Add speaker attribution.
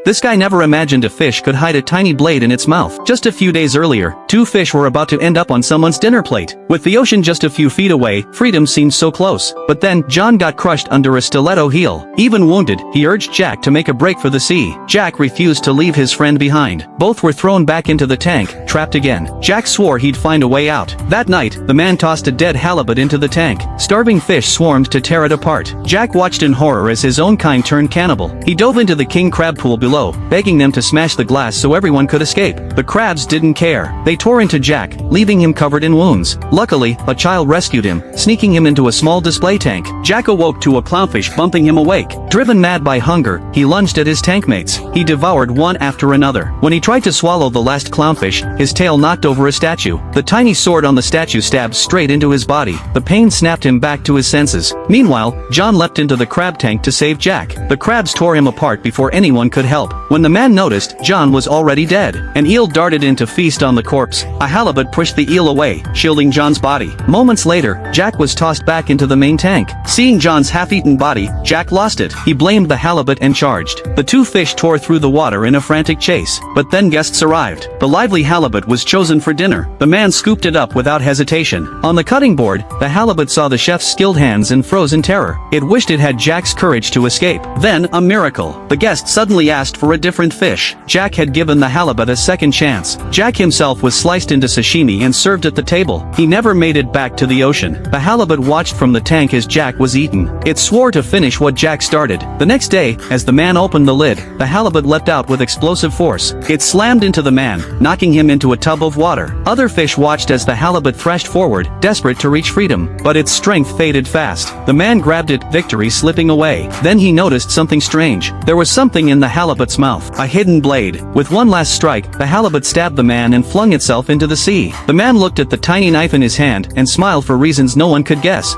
Speaker 1: This guy never imagined a fish could hide a tiny blade in its mouth. Just a few days earlier, two fish were about to end up on someone's dinner plate. With the ocean just a few feet away, freedom seemed so close. But then, John got crushed under a stiletto heel. Even wounded, he urged Jack to make a break for the sea. Jack refused to leave his friend behind. Both were thrown back into the tank, trapped again. Jack swore he'd find a way out. That night, the man tossed a dead halibut into the tank. Starving fish swarmed to tear it apart. Jack watched in horror as his own kind turned cannibal. He dove into the king crab pool below, begging them to smash the glass so everyone could escape. The crabs didn't care. They tore into Jack, leaving him covered in wounds. Luckily, a child rescued him, sneaking him into a small display tank. Jack awoke to a clownfish bumping him awake. Driven mad by hunger, he lunged at his tank mates. He devoured one after another. When he tried to swallow the last clownfish, his tail knocked over a statue. The tiny sword on the statue stabbed straight into his body. The pain snapped him back to his senses. Meanwhile, John leapt into the crab tank to save Jack. The crabs tore him apart before anyone could help. When the man noticed, John was already dead. An eel darted in to feast on the corpse. A halibut pushed the eel away, shielding John's body. Moments later, Jack was tossed back into the main tank. Seeing John's half-eaten body, Jack lost it. He blamed the halibut and charged. The two fish tore through the water in a frantic chase. But then guests arrived. The lively halibut was chosen for dinner. The man scooped it up without hesitation. On the cutting board, the halibut saw the chef's skilled hands and froze in terror. It wished it had Jack's courage to escape. Then, a miracle. The guest suddenly asked for a different fish. Jack had given the halibut a second chance. Jack himself was sliced into sashimi and served at the table. He never made it back to the ocean. The halibut watched from the tank as Jack was eaten. It swore to finish what Jack started. The next day, as the man opened the lid, the halibut leapt out with explosive force. It slammed into the man, knocking him into a tub of water. Other fish watched as the halibut thrashed forward, desperate to reach freedom. But its strength faded fast. The man grabbed it, victory slipping away. Then he noticed something strange. There was something in the halibut's mouth. A hidden blade. With one last strike, the halibut stabbed the man and flung itself into the sea. The man looked at the tiny knife in his hand and smiled for reasons no one could guess.